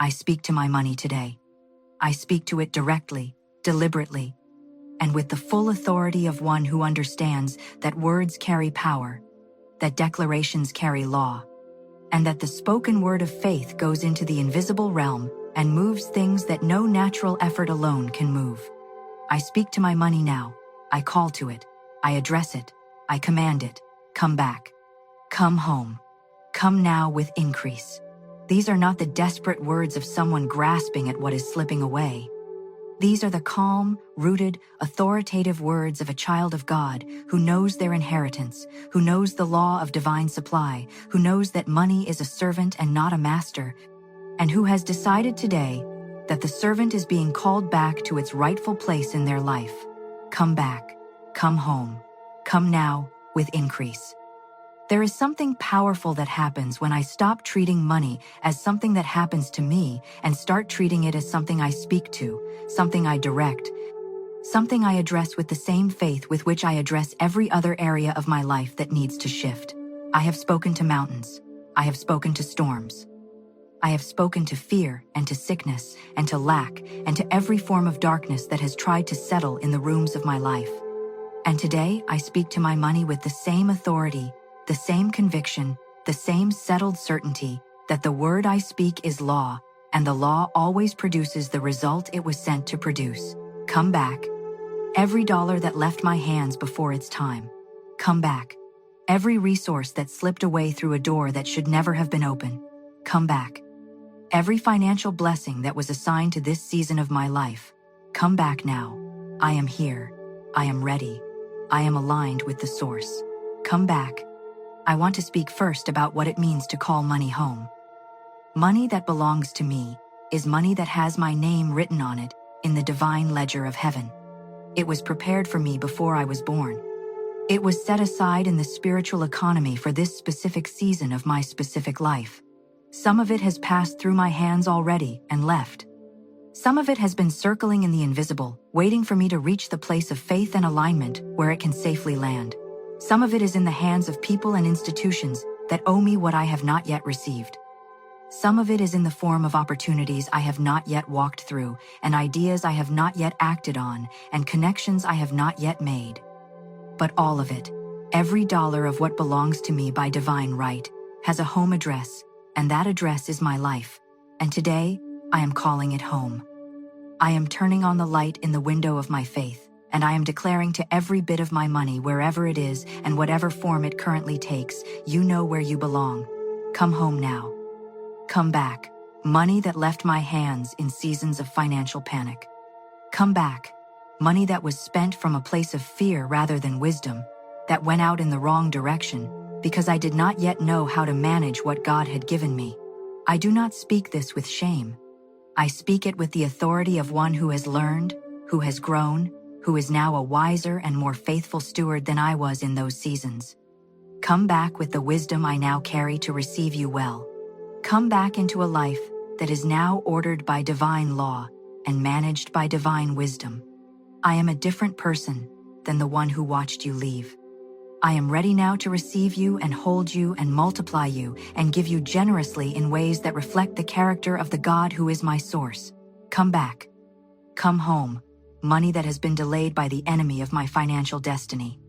I speak to my money today. I speak to it directly, deliberately, and with the full authority of one who understands that words carry power, that declarations carry law, and that the spoken word of faith goes into the invisible realm and moves things that no natural effort alone can move. I speak to my money now. I call to it. I address it. I command it. Come back. Come home. Come now with increase. These are not the desperate words of someone grasping at what is slipping away. These are the calm, rooted, authoritative words of a child of God who knows their inheritance, who knows the law of divine supply, who knows that money is a servant and not a master, and who has decided today that the servant is being called back to its rightful place in their life. Come back. Come home. Come now with increase. There is something powerful that happens when I stop treating money as something that happens to me and start treating it as something I speak to, something I direct, something I address with the same faith with which I address every other area of my life that needs to shift. I have spoken to mountains. I have spoken to storms. I have spoken to fear and to sickness and to lack and to every form of darkness that has tried to settle in the rooms of my life. And today I speak to my money with the same authority, the same conviction, the same settled certainty that the word I speak is law, and the law always produces the result it was sent to produce. Come back. Every dollar that left my hands before its time. Come back. Every resource that slipped away through a door that should never have been open. Come back. Every financial blessing that was assigned to this season of my life. Come back now. I am here. I am ready. I am aligned with the source. Come back. I want to speak first about what it means to call money home. Money that belongs to me is money that has my name written on it in the divine ledger of heaven. It was prepared for me before I was born. It was set aside in the spiritual economy for this specific season of my specific life. Some of it has passed through my hands already and left. Some of it has been circling in the invisible, waiting for me to reach the place of faith and alignment where it can safely land. Some of it is in the hands of people and institutions that owe me what I have not yet received. Some of it is in the form of opportunities I have not yet walked through, and ideas I have not yet acted on, and connections I have not yet made. But all of it, every dollar of what belongs to me by divine right, has a home address, and that address is my life. And today, I am calling it home. I am turning on the light in the window of my faith, and I am declaring to every bit of my money, wherever it is and whatever form it currently takes, you know where you belong. Come home now. Come back, money that left my hands in seasons of financial panic. Come back, money that was spent from a place of fear rather than wisdom, that went out in the wrong direction because I did not yet know how to manage what God had given me. I do not speak this with shame. I speak it with the authority of one who has learned, who has grown, who is now a wiser and more faithful steward than I was in those seasons. Come back with the wisdom I now carry to receive you well. Come back into a life that is now ordered by divine law and managed by divine wisdom. I am a different person than the one who watched you leave. I am ready now to receive you and hold you and multiply you and give you generously in ways that reflect the character of the God who is my source. Come back. Come home. Money that has been delayed by the enemy of my financial destiny.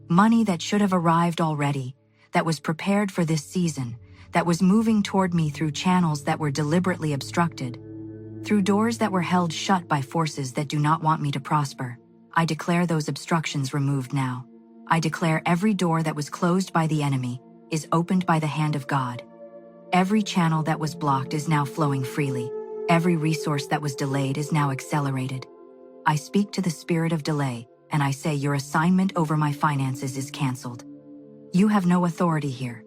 Money that should have arrived already, that was prepared for this season, that was moving toward me through channels that were deliberately obstructed, through doors that were held shut by forces that do not want me to prosper. I declare those obstructions removed now. I declare every door that was closed by the enemy is opened by the hand of God. Every channel that was blocked is now flowing freely. Every resource that was delayed is now accelerated. I speak to the spirit of delay, and I say your assignment over my finances is canceled. You have no authority here.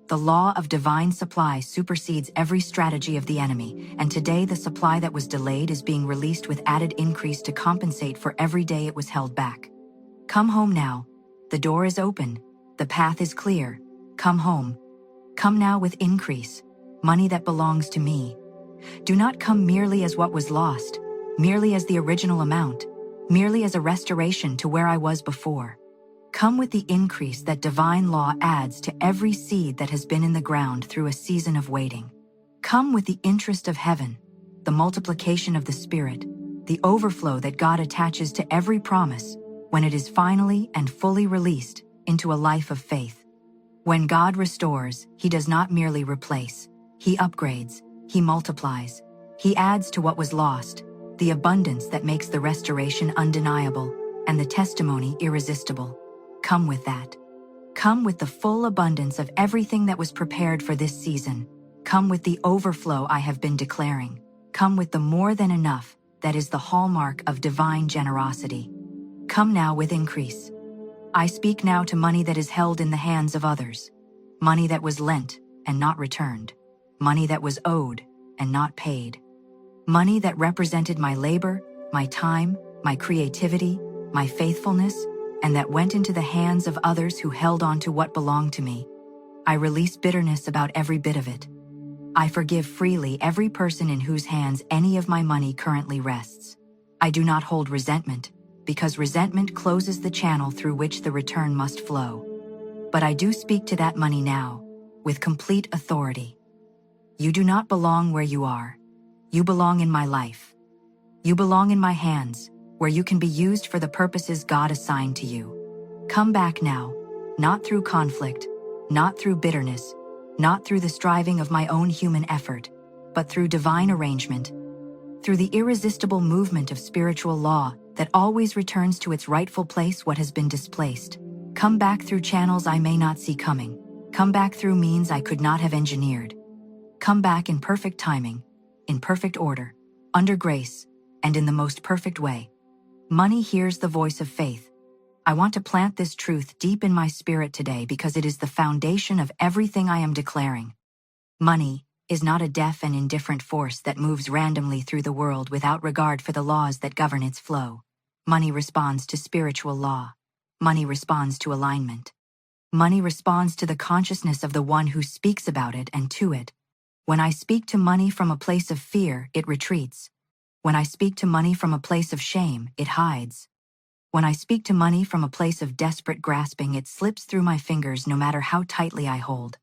The law of divine supply supersedes every strategy of the enemy, and today the supply that was delayed is being released with added increase to compensate for every day it was held back. Come home now. The door is open. The path is clear. Come home. Come now with increase, money that belongs to me. Do not come merely as what was lost, merely as the original amount, merely as a restoration to where I was before. Come with the increase that divine law adds to every seed that has been in the ground through a season of waiting. Come with the interest of heaven, the multiplication of the Spirit, the overflow that God attaches to every promise when it is finally and fully released into a life of faith. When God restores, He does not merely replace. He upgrades, He multiplies, He adds to what was lost, the abundance that makes the restoration undeniable and the testimony irresistible. Come with that. Come with the full abundance of everything that was prepared for this season. Come with the overflow I have been declaring. Come with the more than enough that is the hallmark of divine generosity. Come now with increase. I speak now to money that is held in the hands of others, money that was lent and not returned, money that was owed and not paid, money that represented my labor, my time, my creativity, my faithfulness, and that went into the hands of others who held on to what belonged to me. I release bitterness about every bit of it. I forgive freely every person in whose hands any of my money currently rests. I do not hold resentment, because resentment closes the channel through which the return must flow. But I do speak to that money now, with complete authority. You do not belong where you are. You belong in my life. You belong in my hands, where you can be used for the purposes God assigned to you. Come back now, not through conflict, not through bitterness, not through the striving of my own human effort, but through divine arrangement, through the irresistible movement of spiritual law that always returns to its rightful place what has been displaced. Come back through channels I may not see coming. Come back through means I could not have engineered. Come back in perfect timing, in perfect order, under grace, and in the most perfect way. Money hears the voice of faith. I want to plant this truth deep in my spirit today because it is the foundation of everything I am declaring. Money is not a deaf and indifferent force that moves randomly through the world without regard for the laws that govern its flow. Money responds to spiritual law. Money responds to alignment. Money responds to the consciousness of the one who speaks about it and to it. When I speak to money from a place of fear, it retreats. When I speak to money from a place of shame, it hides. When I speak to money from a place of desperate grasping, it slips through my fingers no matter how tightly I hold.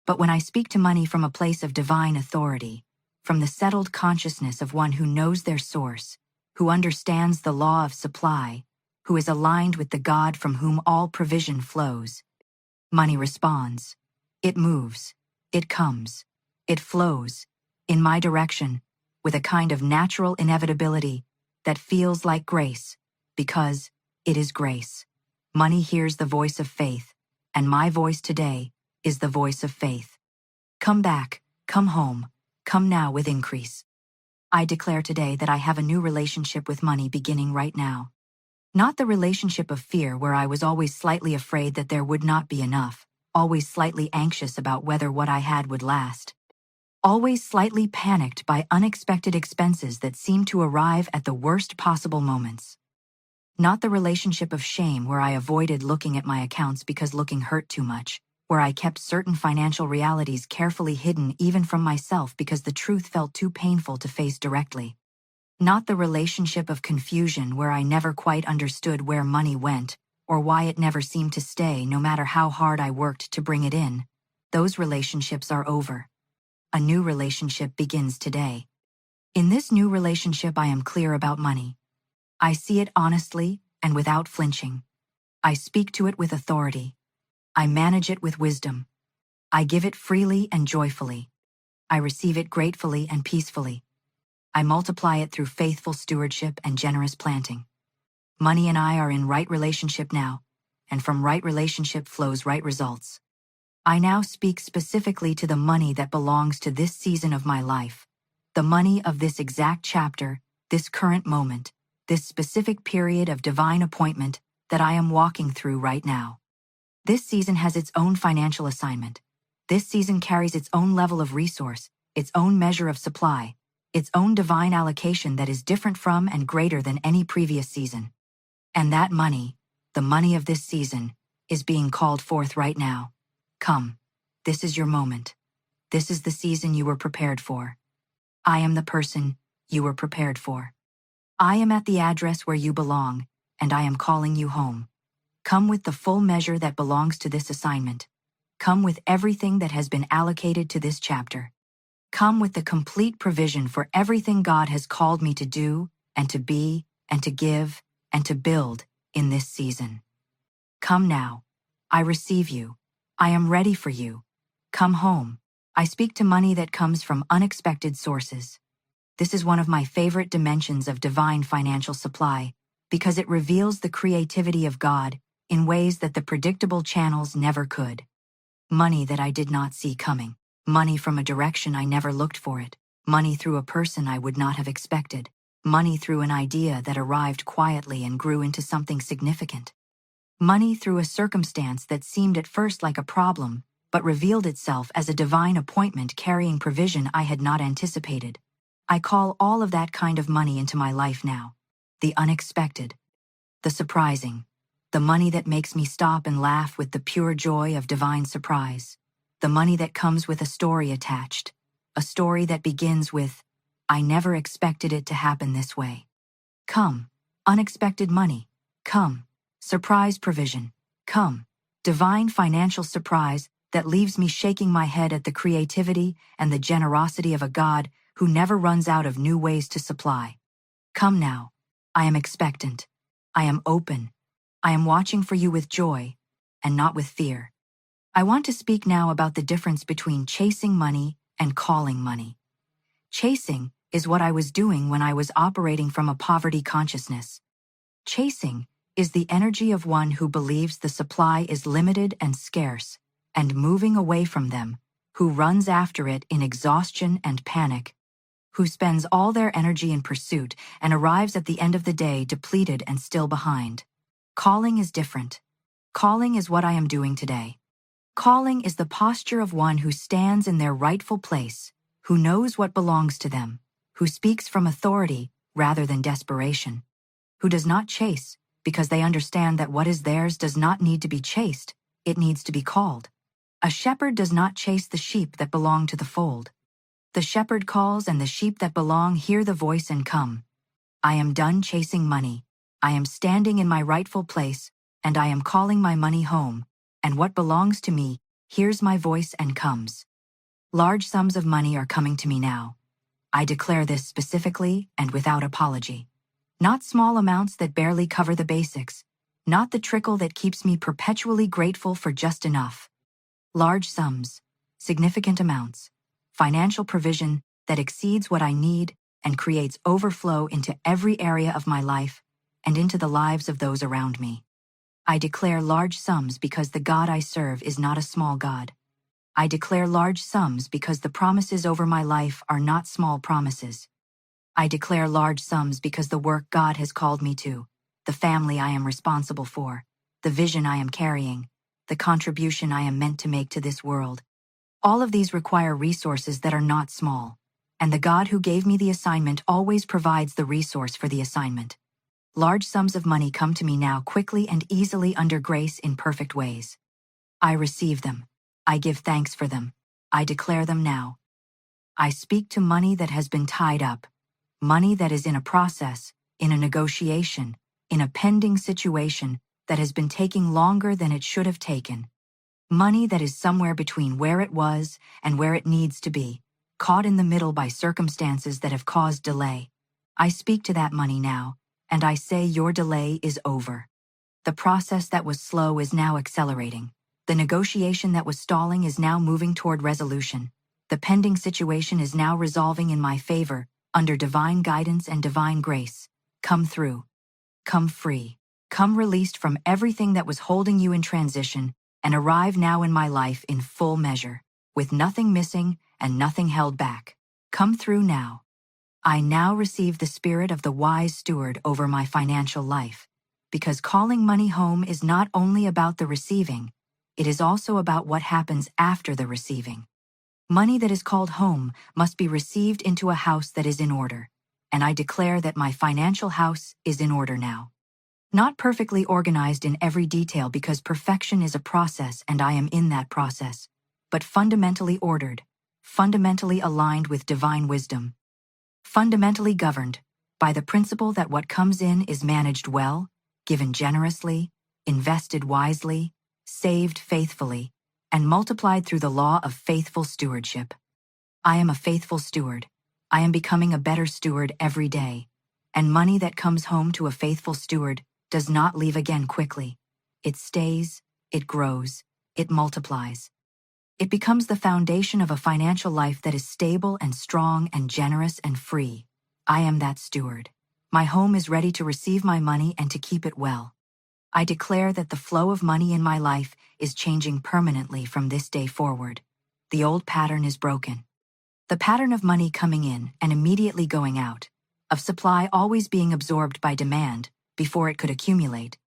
But when I speak to money from a place of divine authority, from the settled consciousness of one who knows their source, who understands the law of supply, who is aligned with the God from whom all provision flows, money responds. It moves. It comes. It flows in my direction with a kind of natural inevitability that feels like grace, because it is grace. Money hears the voice of faith, and my voice today is the voice of faith. Come back, come home, come now with increase. I declare today that I have a new relationship with money beginning right now. Not the relationship of fear where I was always slightly afraid that there would not be enough, always slightly anxious about whether what I had would last. Always slightly panicked by unexpected expenses that seemed to arrive at the worst possible moments. Not the relationship of shame where I avoided looking at my accounts because looking hurt too much, where I kept certain financial realities carefully hidden even from myself because the truth felt too painful to face directly. Not the relationship of confusion where I never quite understood where money went, or why it never seemed to stay no matter how hard I worked to bring it in. Those relationships are over. A new relationship begins today. In this new relationship I am clear about money. I see it honestly and without flinching. I speak to it with authority. I manage it with wisdom. I give it freely and joyfully. I receive it gratefully and peacefully. I multiply it through faithful stewardship and generous planting. Money and I are in right relationship now, and from right relationship flows right results. I now speak specifically to the money that belongs to this season of my life, the money of this exact chapter, this current moment, this specific period of divine appointment that I am walking through right now. This season has its own financial assignment. This season carries its own level of resource, its own measure of supply, its own divine allocation that is different from and greater than any previous season. And that money, the money of this season, is being called forth right now. Come, this is your moment. This is the season you were prepared for. I am the person you were prepared for. I am at the address where you belong, and I am calling you home. Come with the full measure that belongs to this assignment. Come with everything that has been allocated to this chapter. Come with the complete provision for everything God has called me to do and to be and to give and to build in this season. Come now. I receive you. I am ready for you. Come home. I speak to money that comes from unexpected sources. This is one of my favorite dimensions of divine financial supply because it reveals the creativity of God in ways that the predictable channels never could. Money that I did not see coming. Money from a direction I never looked for it. Money through a person I would not have expected. Money through an idea that arrived quietly and grew into something significant. Money through a circumstance that seemed at first like a problem, but revealed itself as a divine appointment carrying provision I had not anticipated. I call all of that kind of money into my life now. The unexpected, the surprising, the money that makes me stop and laugh with the pure joy of divine surprise. The money that comes with a story attached, a story that begins with, I never expected it to happen this way. Come, unexpected money. Come, surprise provision. Come, divine financial surprise that leaves me shaking my head at the creativity and the generosity of a God who never runs out of new ways to supply. Come now. I am expectant. I am open. I am watching for you with joy, and not with fear. I want to speak now about the difference between chasing money and calling money. Chasing is what I was doing when I was operating from a poverty consciousness. Chasing is the energy of one who believes the supply is limited and scarce, and moving away from them, who runs after it in exhaustion and panic, who spends all their energy in pursuit and arrives at the end of the day depleted and still behind. Calling is different. Calling is what I am doing today. Calling is the posture of one who stands in their rightful place, who knows what belongs to them, who speaks from authority rather than desperation, who does not chase because they understand that what is theirs does not need to be chased, it needs to be called. A shepherd does not chase the sheep that belong to the fold. The shepherd calls and the sheep that belong hear the voice and come. I am done chasing money. I am standing in my rightful place, and I am calling my money home. And what belongs to me hears my voice and comes. Large sums of money are coming to me now. I declare this specifically and without apology. Not small amounts that barely cover the basics, not the trickle that keeps me perpetually grateful for just enough. Large sums, significant amounts, financial provision that exceeds what I need and creates overflow into every area of my life and into the lives of those around me. I declare large sums because the God I serve is not a small God. I declare large sums because the promises over my life are not small promises. I declare large sums because the work God has called me to, the family I am responsible for, the vision I am carrying, the contribution I am meant to make to this world. All of these require resources that are not small, and the God who gave me the assignment always provides the resource for the assignment. Large sums of money come to me now quickly and easily under grace in perfect ways. I receive them. I give thanks for them. I declare them now. I speak to money that has been tied up, money that is in a process, in a negotiation, in a pending situation that has been taking longer than it should have taken. Money that is somewhere between where it was and where it needs to be, caught in the middle by circumstances that have caused delay. I speak to that money now, and I say your delay is over. The process that was slow is now accelerating. The negotiation that was stalling is now moving toward resolution. The pending situation is now resolving in my favor, under divine guidance and divine grace. Come through. Come free. Come released from everything that was holding you in transition, and arrive now in my life in full measure, with nothing missing and nothing held back. Come through now. I now receive the spirit of the wise steward over my financial life, because calling money home is not only about the receiving, it is also about what happens after the receiving. Money that is called home must be received into a house that is in order, and I declare that my financial house is in order now. Not perfectly organized in every detail because perfection is a process and I am in that process, but fundamentally ordered, fundamentally aligned with divine wisdom. Fundamentally governed by the principle that what comes in is managed well, given generously, invested wisely, saved faithfully, and multiplied through the law of faithful stewardship. I am a faithful steward. I am becoming a better steward every day. And money that comes home to a faithful steward does not leave again quickly. It stays, it grows, it multiplies. It becomes the foundation of a financial life that is stable and strong and generous and free. I am that steward. My home is ready to receive my money and to keep it well. I declare that the flow of money in my life is changing permanently from this day forward. The old pattern is broken. The pattern of money coming in and immediately going out, of supply always being absorbed by demand before it could accumulate,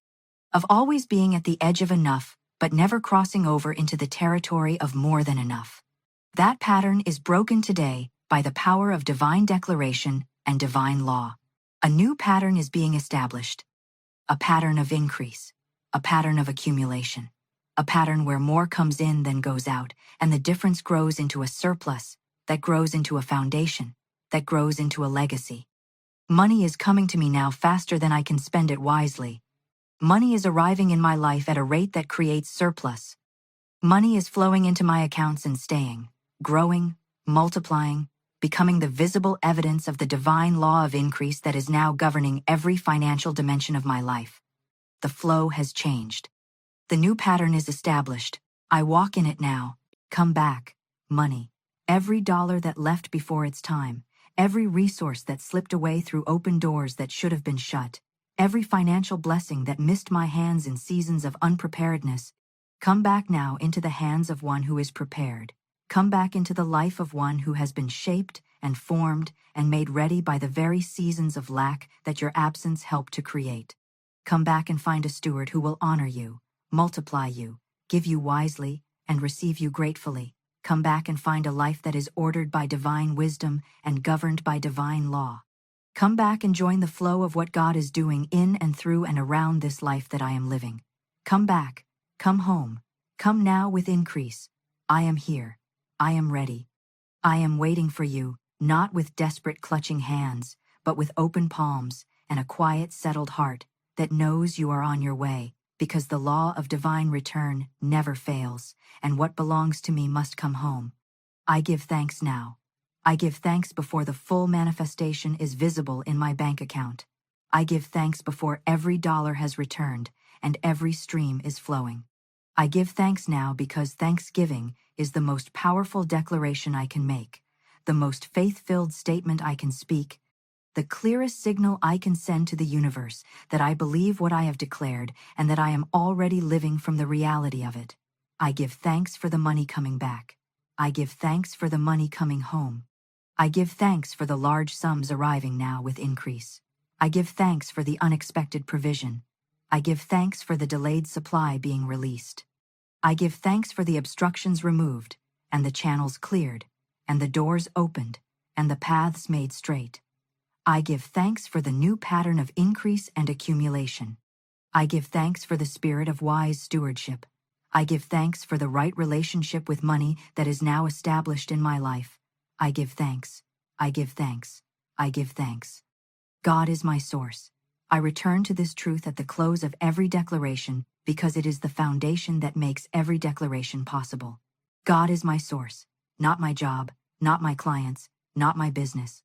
of always being at the edge of enough but never crossing over into the territory of more than enough. That pattern is broken today by the power of divine declaration and divine law. A new pattern is being established. A pattern of increase, a pattern of accumulation, a pattern where more comes in than goes out, and the difference grows into a surplus, that grows into a foundation, that grows into a legacy. Money is coming to me now faster than I can spend it wisely. Money is arriving in my life at a rate that creates surplus. Money is flowing into my accounts and staying, growing, multiplying, becoming the visible evidence of the divine law of increase that is now governing every financial dimension of my life. The flow has changed. The new pattern is established. I walk in it now. Come back, money. Every dollar that left before its time, every resource that slipped away through open doors that should have been shut, every financial blessing that missed my hands in seasons of unpreparedness, come back now into the hands of one who is prepared. Come back into the life of one who has been shaped and formed and made ready by the very seasons of lack that your absence helped to create. Come back and find a steward who will honor you, multiply you, give you wisely, and receive you gratefully. Come back and find a life that is ordered by divine wisdom and governed by divine law. Come back and join the flow of what God is doing in and through and around this life that I am living. Come back, come home, come now with increase. I am here. I am ready. I am waiting for you, not with desperate clutching hands, but with open palms and a quiet, settled heart that knows you are on your way, because the law of divine return never fails, and what belongs to me must come home. I give thanks now. I give thanks before the full manifestation is visible in my bank account. I give thanks before every dollar has returned and every stream is flowing. I give thanks now because thanksgiving is the most powerful declaration I can make, the most faith-filled statement I can speak, the clearest signal I can send to the universe that I believe what I have declared and that I am already living from the reality of it. I give thanks for the money coming back. I give thanks for the money coming home. I give thanks for the large sums arriving now with increase. I give thanks for the unexpected provision. I give thanks for the delayed supply being released. I give thanks for the obstructions removed, and the channels cleared, and the doors opened, and the paths made straight. I give thanks for the new pattern of increase and accumulation. I give thanks for the spirit of wise stewardship. I give thanks for the right relationship with money that is now established in my life. I give thanks. I give thanks. I give thanks. God is my source. I return to this truth at the close of every declaration because it is the foundation that makes every declaration possible. God is my source, not my job, not my clients, not my business,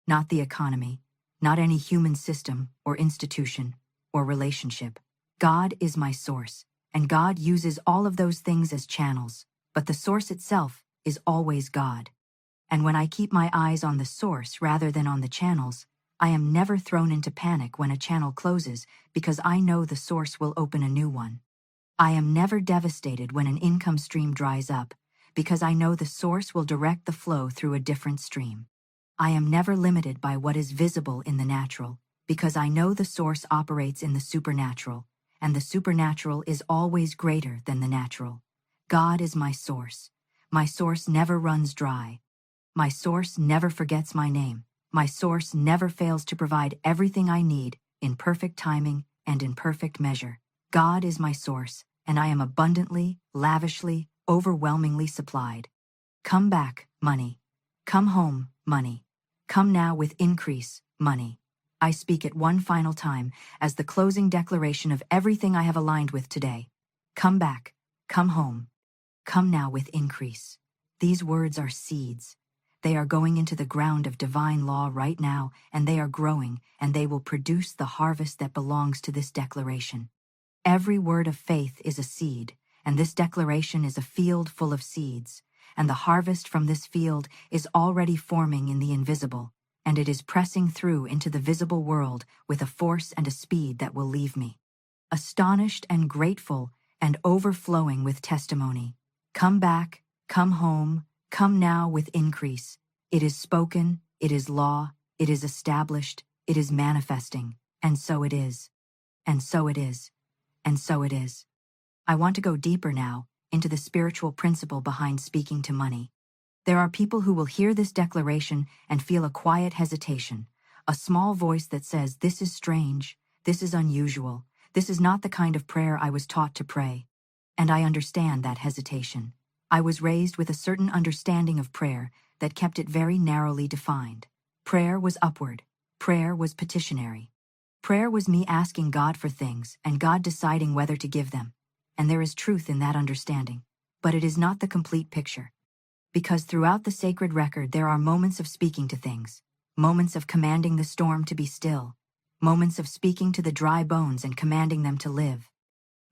not the economy, not any human system or institution or relationship. God is my source, and God uses all of those things as channels, but the source itself is always God. And when I keep my eyes on the source rather than on the channels, I am never thrown into panic when a channel closes because I know the source will open a new one. I am never devastated when an income stream dries up because I know the source will direct the flow through a different stream. I am never limited by what is visible in the natural because I know the source operates in the supernatural, and the supernatural is always greater than the natural. God is my source. My source never runs dry. My source never forgets my name. My source never fails to provide everything I need in perfect timing and in perfect measure. God is my source, and I am abundantly, lavishly, overwhelmingly supplied. Come back, money. Come home, money. Come now with increase, money. I speak it one final time as the closing declaration of everything I have aligned with today. Come back, come home. Come now with increase. These words are seeds. They are going into the ground of divine law right now, and they are growing, and they will produce the harvest that belongs to this declaration. Every word of faith is a seed, and this declaration is a field full of seeds, and the harvest from this field is already forming in the invisible, and it is pressing through into the visible world with a force and a speed that will leave me astonished and grateful and overflowing with testimony. Come back, come home, come now with increase. It is spoken, it is law, it is established, it is manifesting, and so it is. And so it is. And so it is. I want to go deeper now into the spiritual principle behind speaking to money. There are people who will hear this declaration and feel a quiet hesitation, a small voice that says, "This is strange, this is unusual, this is not the kind of prayer I was taught to pray." And I understand that hesitation. I was raised with a certain understanding of prayer that kept it very narrowly defined. Prayer was upward. Prayer was petitionary. Prayer was me asking God for things and God deciding whether to give them. And there is truth in that understanding. But it is not the complete picture. Because throughout the sacred record there are moments of speaking to things, moments of commanding the storm to be still, moments of speaking to the dry bones and commanding them to live,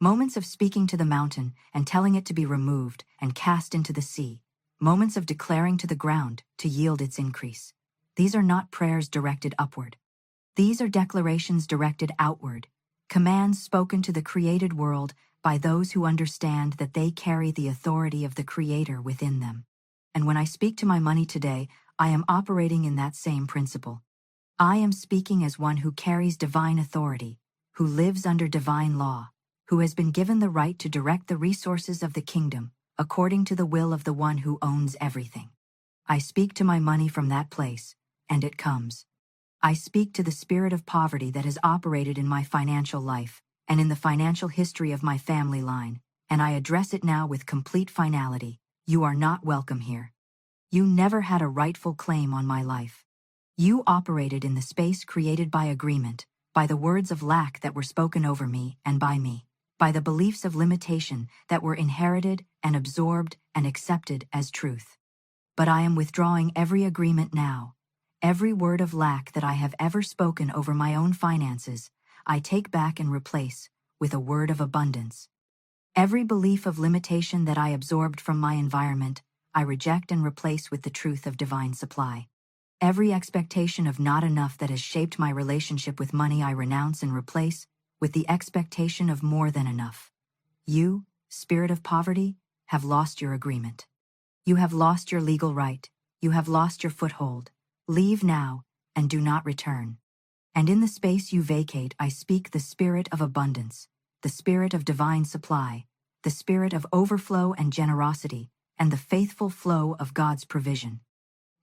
moments of speaking to the mountain and telling it to be removed and cast into the sea, moments of declaring to the ground to yield its increase. These are not prayers directed upward. These are declarations directed outward, commands spoken to the created world by those who understand that they carry the authority of the Creator within them. And when I speak to my money today, I am operating in that same principle. I am speaking as one who carries divine authority, who lives under divine law, who has been given the right to direct the resources of the kingdom according to the will of the one who owns everything. I speak to my money from that place, and it comes. I speak to the spirit of poverty that has operated in my financial life and in the financial history of my family line, and I address it now with complete finality. You are not welcome here. You never had a rightful claim on my life. You operated in the space created by agreement, by the words of lack that were spoken over me and by me, by the beliefs of limitation that were inherited and absorbed and accepted as truth. But I am withdrawing every agreement now. Every word of lack that I have ever spoken over my own finances, I take back and replace with a word of abundance. Every belief of limitation that I absorbed from my environment, I reject and replace with the truth of divine supply. Every expectation of not enough that has shaped my relationship with money, I renounce and replace with the expectation of more than enough. You, spirit of poverty, have lost your agreement. You have lost your legal right. You have lost your foothold. Leave now, and do not return. And in the space you vacate, I speak the spirit of abundance, the spirit of divine supply, the spirit of overflow and generosity, and the faithful flow of God's provision.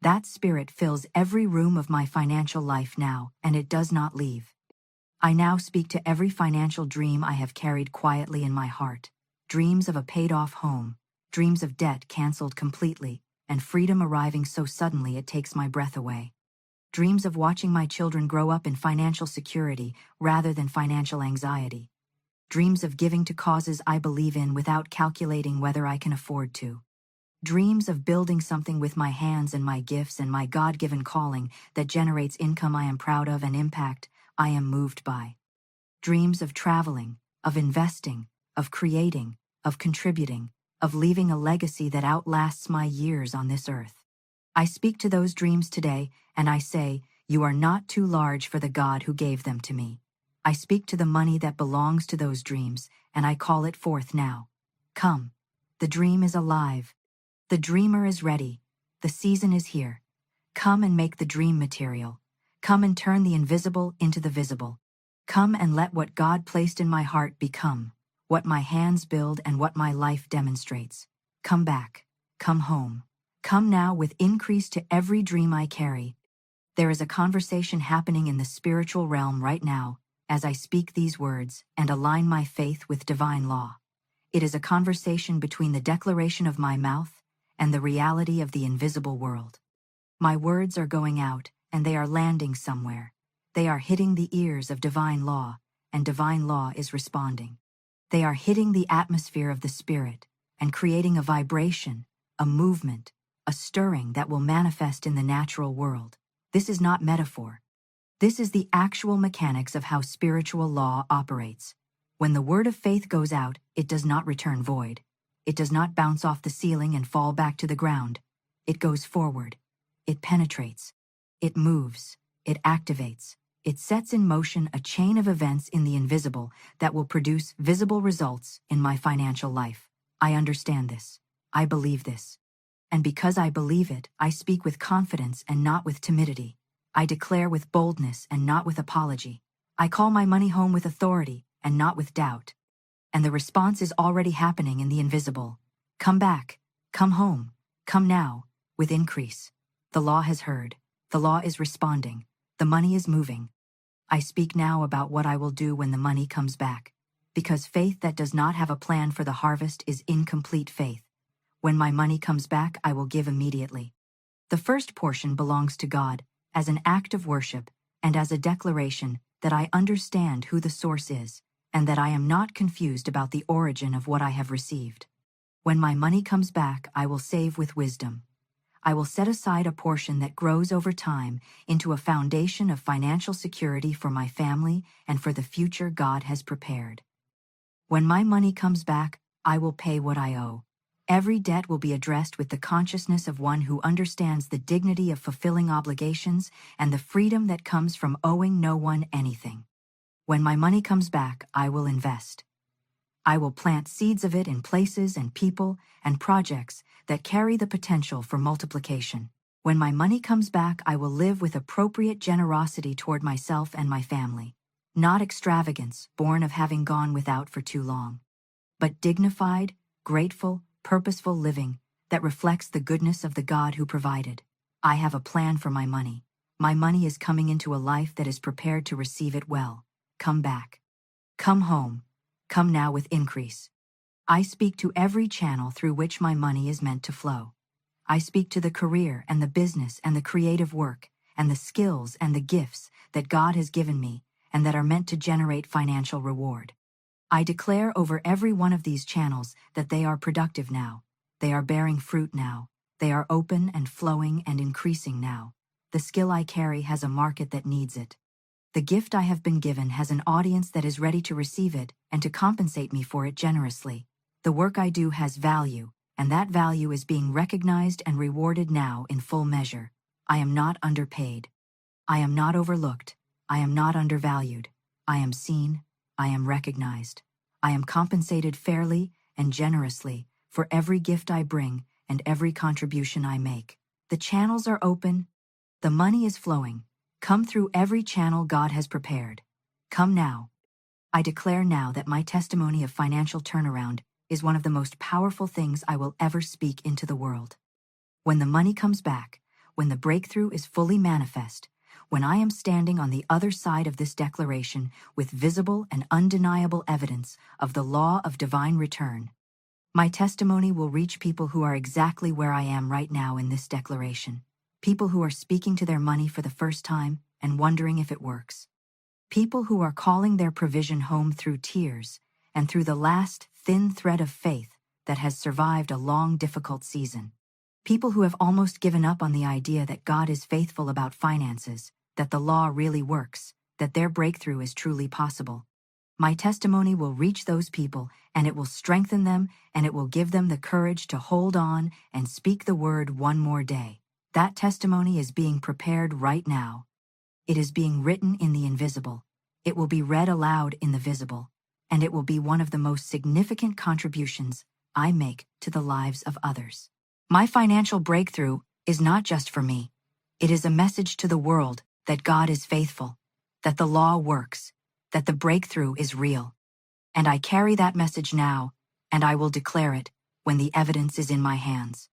That spirit fills every room of my financial life now, and it does not leave. I now speak to every financial dream I have carried quietly in my heart, dreams of a paid-off home, dreams of debt canceled completely, and freedom arriving so suddenly it takes my breath away. Dreams of watching my children grow up in financial security rather than financial anxiety. Dreams of giving to causes I believe in without calculating whether I can afford to. Dreams of building something with my hands and my gifts and my God-given calling that generates income I am proud of and impact I am moved by. Dreams of traveling, of investing, of creating, of contributing, of leaving a legacy that outlasts my years on this earth. I speak to those dreams today, and I say, you are not too large for the God who gave them to me. I speak to the money that belongs to those dreams, and I call it forth now. Come. The dream is alive. The dreamer is ready. The season is here. Come and make the dream material. Come and turn the invisible into the visible. Come and let what God placed in my heart become, what my hands build and what my life demonstrates. Come back. Come home. Come now with increase to every dream I carry. There is a conversation happening in the spiritual realm right now, as I speak these words and align my faith with divine law. It is a conversation between the declaration of my mouth and the reality of the invisible world. My words are going out, and they are landing somewhere. They are hitting the ears of divine law, and divine law is responding. They are hitting the atmosphere of the Spirit and creating a vibration, a movement, a stirring that will manifest in the natural world. This is not metaphor. This is the actual mechanics of how spiritual law operates. When the word of faith goes out, it does not return void. It does not bounce off the ceiling and fall back to the ground. It goes forward. It penetrates. It moves. It activates. It sets in motion a chain of events in the invisible that will produce visible results in my financial life. I understand this. I believe this. And because I believe it, I speak with confidence and not with timidity. I declare with boldness and not with apology. I call my money home with authority and not with doubt. And the response is already happening in the invisible. Come back. Come home. Come now. With increase. The law has heard. The law is responding. The money is moving. I speak now about what I will do when the money comes back. Because faith that does not have a plan for the harvest is incomplete faith. When my money comes back, I will give immediately. The first portion belongs to God, as an act of worship, and as a declaration that I understand who the source is, and that I am not confused about the origin of what I have received. When my money comes back, I will save with wisdom. I will set aside a portion that grows over time into a foundation of financial security for my family and for the future God has prepared. When my money comes back, I will pay what I owe. Every debt will be addressed with the consciousness of one who understands the dignity of fulfilling obligations and the freedom that comes from owing no one anything. When my money comes back, I will invest. I will plant seeds of it in places and people and projects that carry the potential for multiplication. When my money comes back, I will live with appropriate generosity toward myself and my family. Not extravagance, born of having gone without for too long, but dignified, grateful, purposeful living that reflects the goodness of the God who provided. I have a plan for my money. My money is coming into a life that is prepared to receive it well. Come back. Come home. Come now with increase. I speak to every channel through which my money is meant to flow. I speak to the career and the business and the creative work and the skills and the gifts that God has given me and that are meant to generate financial reward. I declare over every one of these channels that they are productive now. They are bearing fruit now. They are open and flowing and increasing now. The skill I carry has a market that needs it. The gift I have been given has an audience that is ready to receive it and to compensate me for it generously. The work I do has value, and that value is being recognized and rewarded now in full measure. I am not underpaid. I am not overlooked. I am not undervalued. I am seen. I am recognized. I am compensated fairly and generously for every gift I bring and every contribution I make. The channels are open. The money is flowing. Come through every channel God has prepared. Come now. I declare now that my testimony of financial turnaround is one of the most powerful things I will ever speak into the world. When the money comes back, when the breakthrough is fully manifest, when I am standing on the other side of this declaration with visible and undeniable evidence of the law of divine return, my testimony will reach people who are exactly where I am right now in this declaration. People who are speaking to their money for the first time and wondering if it works. People who are calling their provision home through tears and through the last thin thread of faith that has survived a long, difficult season. People who have almost given up on the idea that God is faithful about finances, that the law really works, that their breakthrough is truly possible. My testimony will reach those people, and it will strengthen them, and it will give them the courage to hold on and speak the word one more day. That testimony is being prepared right now. It is being written in the invisible. It will be read aloud in the visible, and it will be one of the most significant contributions I make to the lives of others. My financial breakthrough is not just for me. It is a message to the world that God is faithful, that the law works, that the breakthrough is real. And I carry that message now, and I will declare it when the evidence is in my hands.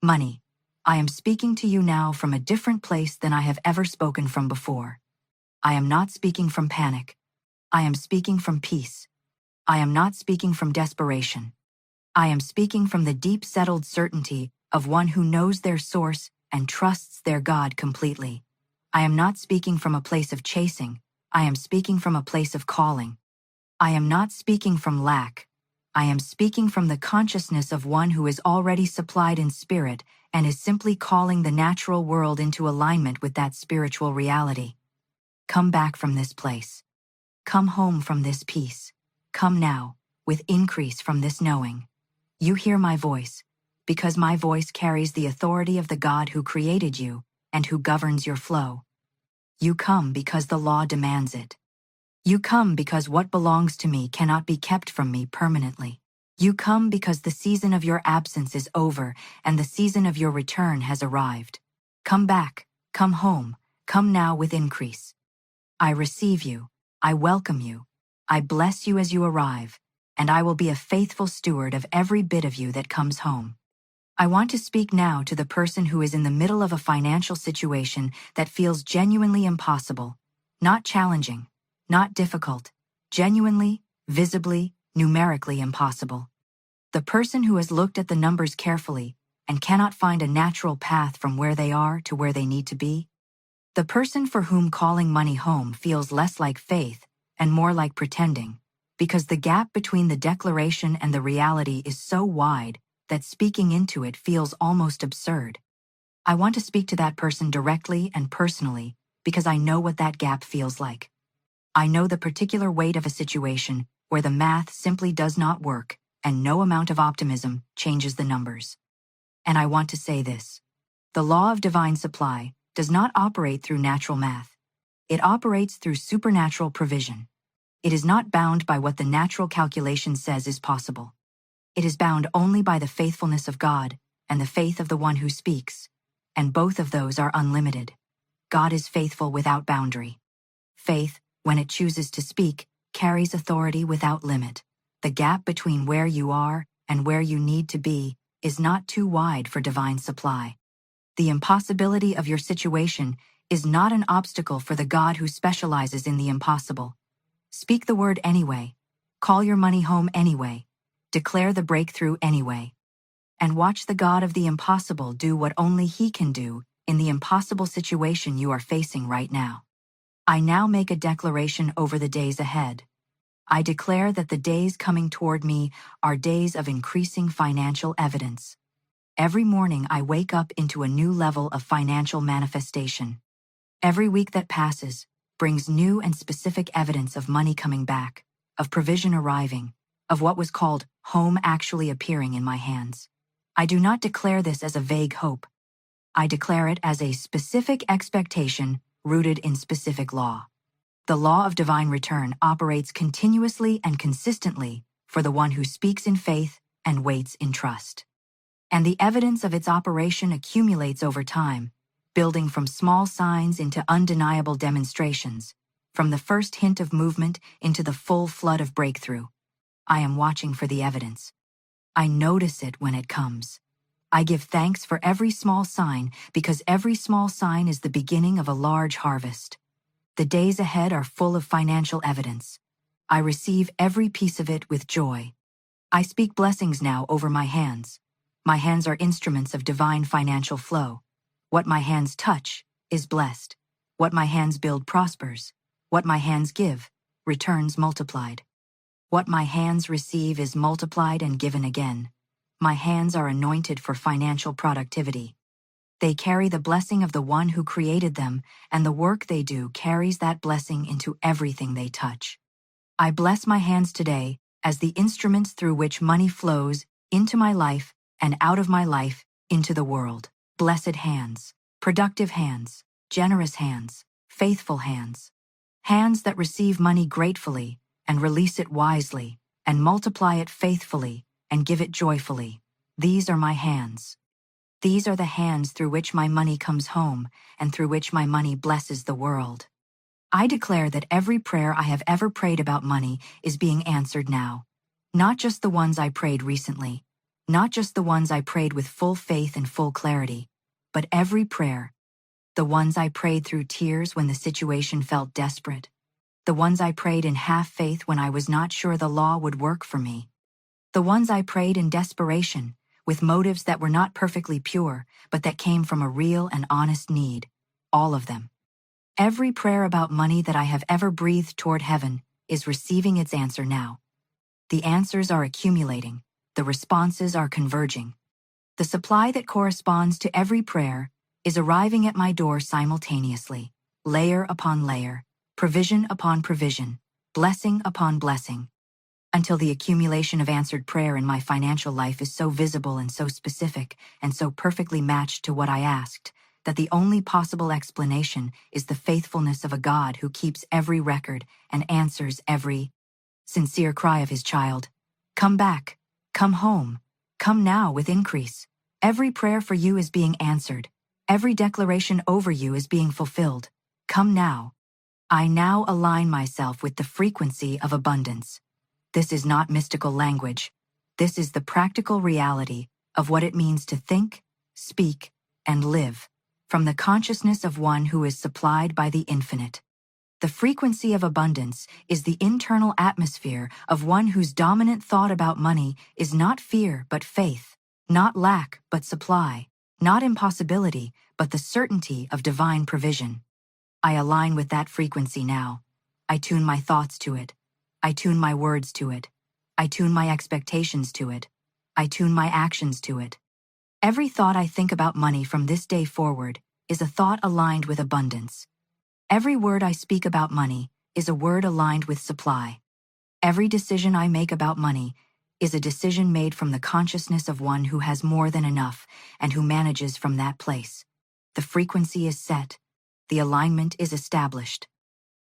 Money. I am speaking to you now from a different place than I have ever spoken from before. I am not speaking from panic. I am speaking from peace. I am not speaking from desperation. I am speaking from the deep settled certainty of one who knows their source and trusts their God completely. I am not speaking from a place of chasing. I am speaking from a place of calling. I am not speaking from lack. I am speaking from the consciousness of one who is already supplied in spirit and is simply calling the natural world into alignment with that spiritual reality. Come back from this place. Come home from this peace. Come now, with increase from this knowing. You hear my voice, because my voice carries the authority of the God who created you and who governs your flow. You come because the law demands it. You come because what belongs to me cannot be kept from me permanently. You come because the season of your absence is over and the season of your return has arrived. Come back, come home, come now with increase. I receive you, I welcome you, I bless you as you arrive, and I will be a faithful steward of every bit of you that comes home. I want to speak now to the person who is in the middle of a financial situation that feels genuinely impossible, not challenging, not difficult, genuinely, visibly, numerically impossible. The person who has looked at the numbers carefully and cannot find a natural path from where they are to where they need to be. The person for whom calling money home feels less like faith and more like pretending, because the gap between the declaration and the reality is so wide that speaking into it feels almost absurd. I want to speak to that person directly and personally because I know what that gap feels like. I know the particular weight of a situation where the math simply does not work and no amount of optimism changes the numbers. And I want to say this. The law of divine supply does not operate through natural math. It operates through supernatural provision. It is not bound by what the natural calculation says is possible. It is bound only by the faithfulness of God and the faith of the one who speaks, and both of those are unlimited. God is faithful without boundary. Faith, when it chooses to speak, carries authority without limit. The gap between where you are and where you need to be is not too wide for divine supply. The impossibility of your situation is not an obstacle for the God who specializes in the impossible. Speak the word anyway. Call your money home anyway. Declare the breakthrough anyway. And watch the God of the impossible do what only He can do in the impossible situation you are facing right now. I now make a declaration over the days ahead. I declare that the days coming toward me are days of increasing financial evidence. Every morning I wake up into a new level of financial manifestation. Every week that passes brings new and specific evidence of money coming back, of provision arriving, of what was called home actually appearing in my hands. I do not declare this as a vague hope. I declare it as a specific expectation rooted in specific law. The law of divine return operates continuously and consistently for the one who speaks in faith and waits in trust. And the evidence of its operation accumulates over time, building from small signs into undeniable demonstrations, from the first hint of movement into the full flood of breakthrough. I am watching for the evidence. I notice it when it comes. I give thanks for every small sign because every small sign is the beginning of a large harvest. The days ahead are full of financial evidence. I receive every piece of it with joy. I speak blessings now over my hands. My hands are instruments of divine financial flow. What my hands touch is blessed. What my hands build prospers. What my hands give returns multiplied. What my hands receive is multiplied and given again. My hands are anointed for financial productivity. They carry the blessing of the one who created them, and the work they do carries that blessing into everything they touch. I bless my hands today as the instruments through which money flows into my life and out of my life into the world. Blessed hands, productive hands, generous hands, faithful hands. Hands that receive money gratefully and release it wisely and multiply it faithfully and give it joyfully. These are my hands. These are the hands through which my money comes home and through which my money blesses the world. I declare that every prayer I have ever prayed about money is being answered now. Not just the ones I prayed recently, not just the ones I prayed with full faith and full clarity, but every prayer. The ones I prayed through tears when the situation felt desperate. The ones I prayed in half faith when I was not sure the law would work for me. The ones I prayed in desperation, with motives that were not perfectly pure, but that came from a real and honest need. All of them. Every prayer about money that I have ever breathed toward heaven is receiving its answer now. The answers are accumulating. The responses are converging. The supply that corresponds to every prayer is arriving at my door simultaneously, layer upon layer, provision upon provision, blessing upon blessing, until the accumulation of answered prayer in my financial life is so visible and so specific and so perfectly matched to what I asked, that the only possible explanation is the faithfulness of a God who keeps every record and answers every sincere cry of his child. Come back, come home, come now with increase. Every prayer for you is being answered. Every declaration over you is being fulfilled. Come now. I now align myself with the frequency of abundance. This is not mystical language. This is the practical reality of what it means to think, speak, and live from the consciousness of one who is supplied by the infinite. The frequency of abundance is the internal atmosphere of one whose dominant thought about money is not fear but faith, not lack but supply, not impossibility but the certainty of divine provision. I align with that frequency now. I tune my thoughts to it. I tune my words to it. I tune my expectations to it. I tune my actions to it. Every thought I think about money from this day forward is a thought aligned with abundance. Every word I speak about money is a word aligned with supply. Every decision I make about money is a decision made from the consciousness of one who has more than enough and who manages from that place. The frequency is set. The alignment is established.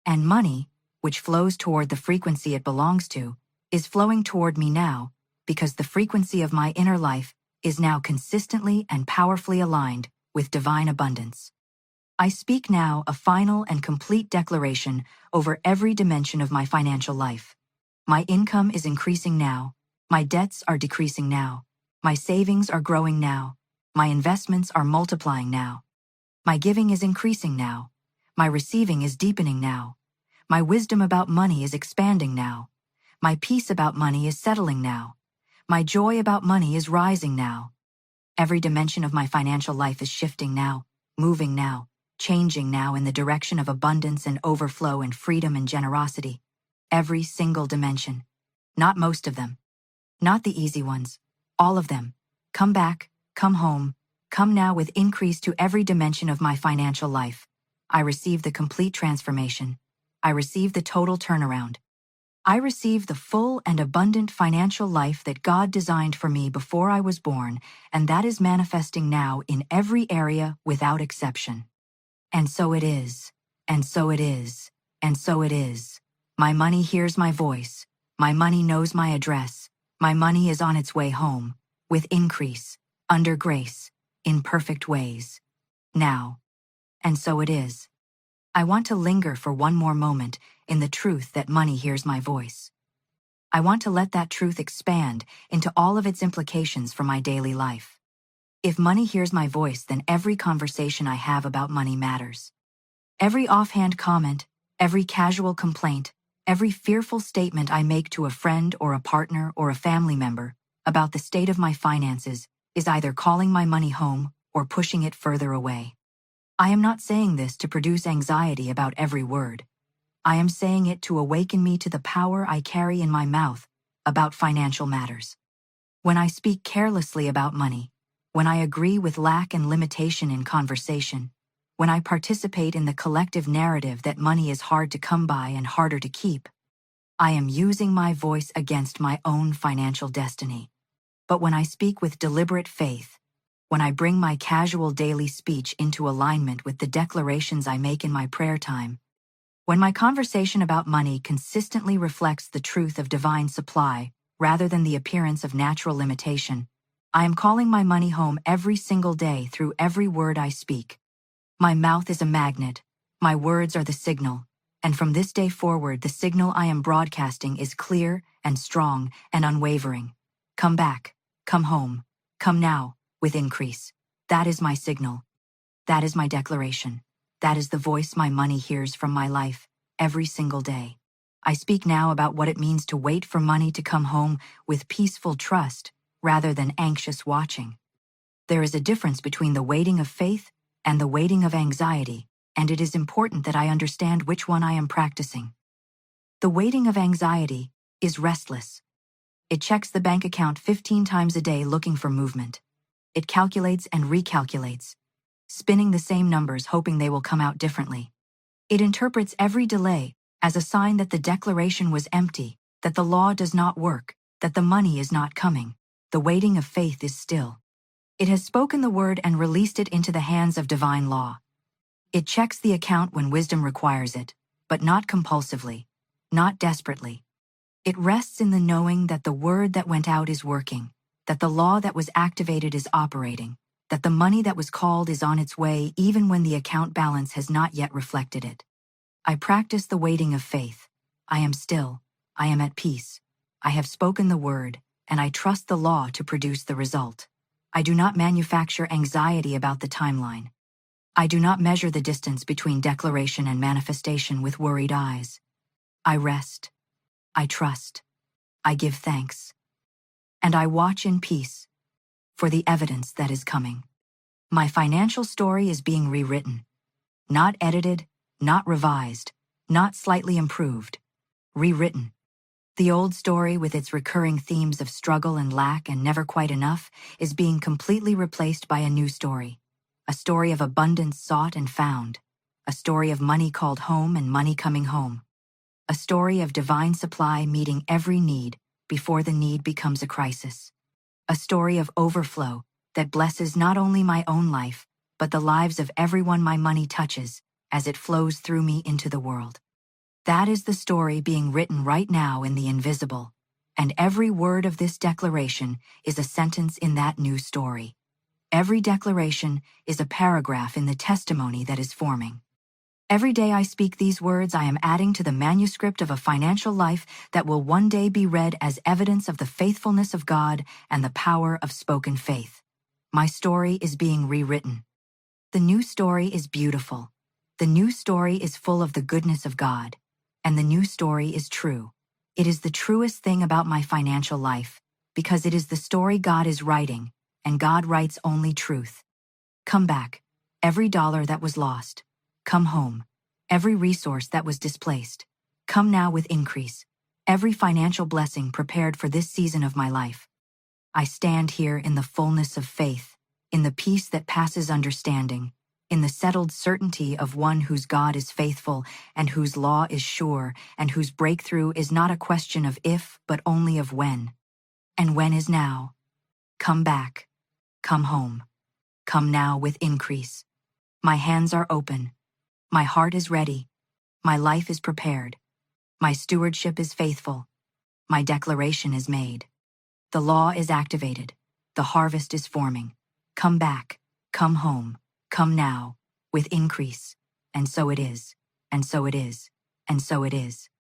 And money, which flows toward the frequency it belongs to, is flowing toward me now because the frequency of my inner life is now consistently and powerfully aligned with divine abundance. I speak now a final and complete declaration over every dimension of my financial life. My income is increasing now. My debts are decreasing now. My savings are growing now. My investments are multiplying now. My giving is increasing now. My receiving is deepening now. My wisdom about money is expanding now. My peace about money is settling now. My joy about money is rising now. Every dimension of my financial life is shifting now, moving now, changing now in the direction of abundance and overflow and freedom and generosity. Every single dimension. Not most of them. Not the easy ones. All of them. Come back, come home, come now with increase to every dimension of my financial life. I receive the complete transformation. I receive the total turnaround. I receive the full and abundant financial life that God designed for me before I was born, and that is manifesting now in every area without exception. And so it is, and so it is, and so it is. My money hears my voice. My money knows my address. My money is on its way home, with increase, under grace, in perfect ways. Now. And so it is. I want to linger for one more moment in the truth that money hears my voice. I want to let that truth expand into all of its implications for my daily life. If money hears my voice, then every conversation I have about money matters. Every offhand comment, every casual complaint, every fearful statement I make to a friend or a partner or a family member about the state of my finances is either calling my money home or pushing it further away. I am not saying this to produce anxiety about every word. I am saying it to awaken me to the power I carry in my mouth about financial matters. When I speak carelessly about money, when I agree with lack and limitation in conversation, when I participate in the collective narrative that money is hard to come by and harder to keep, I am using my voice against my own financial destiny. But when I speak with deliberate faith, when I bring my casual daily speech into alignment with the declarations I make in my prayer time, when my conversation about money consistently reflects the truth of divine supply rather than the appearance of natural limitation, I am calling my money home every single day through every word I speak. My mouth is a magnet, my words are the signal, and from this day forward the signal I am broadcasting is clear and strong and unwavering. Come back, come home, come now, with increase. That is my signal. That is my declaration. That is the voice my money hears from my life, every single day. I speak now about what it means to wait for money to come home with peaceful trust rather than anxious watching. There is a difference between the waiting of faith and the waiting of anxiety, and it is important that I understand which one I am practicing. The waiting of anxiety is restless. It checks the bank account 15 times a day looking for movement. It calculates and recalculates, spinning the same numbers hoping they will come out differently. It interprets every delay as a sign that the declaration was empty, that the law does not work, that the money is not coming. The waiting of faith is still. It has spoken the word and released it into the hands of divine law. It checks the account when wisdom requires it, but not compulsively, not desperately. It rests in the knowing that the word that went out is working, that the law that was activated is operating, that the money that was called is on its way even when the account balance has not yet reflected it. I practice the waiting of faith. I am still. I am at peace. I have spoken the word, and I trust the law to produce the result. I do not manufacture anxiety about the timeline. I do not measure the distance between declaration and manifestation with worried eyes. I rest. I trust. I give thanks. And I watch in peace for the evidence that is coming. My financial story is being rewritten. Not edited, not revised, not slightly improved. Rewritten. The old story with its recurring themes of struggle and lack and never quite enough is being completely replaced by a new story. A story of abundance sought and found. A story of money called home and money coming home. A story of divine supply meeting every need before the need becomes a crisis. A story of overflow that blesses not only my own life, but the lives of everyone my money touches as it flows through me into the world. That is the story being written right now in the invisible, and every word of this declaration is a sentence in that new story. Every declaration is a paragraph in the testimony that is forming. Every day I speak these words, I am adding to the manuscript of a financial life that will one day be read as evidence of the faithfulness of God and the power of spoken faith. My story is being rewritten. The new story is beautiful. The new story is full of the goodness of God. And the new story is true. It is the truest thing about my financial life, because it is the story God is writing, and God writes only truth. Come back, every dollar that was lost. Come home, every resource that was displaced. Come now with increase, every financial blessing prepared for this season of my life. I stand here in the fullness of faith, in the peace that passes understanding, in the settled certainty of one whose God is faithful and whose law is sure and whose breakthrough is not a question of if but only of when. And when is now. Come back. Come home. Come now with increase. My hands are open. My heart is ready. My life is prepared. My stewardship is faithful. My declaration is made. The law is activated. The harvest is forming. Come back. Come home. Come now, with increase. And so it is. And so it is. And so it is.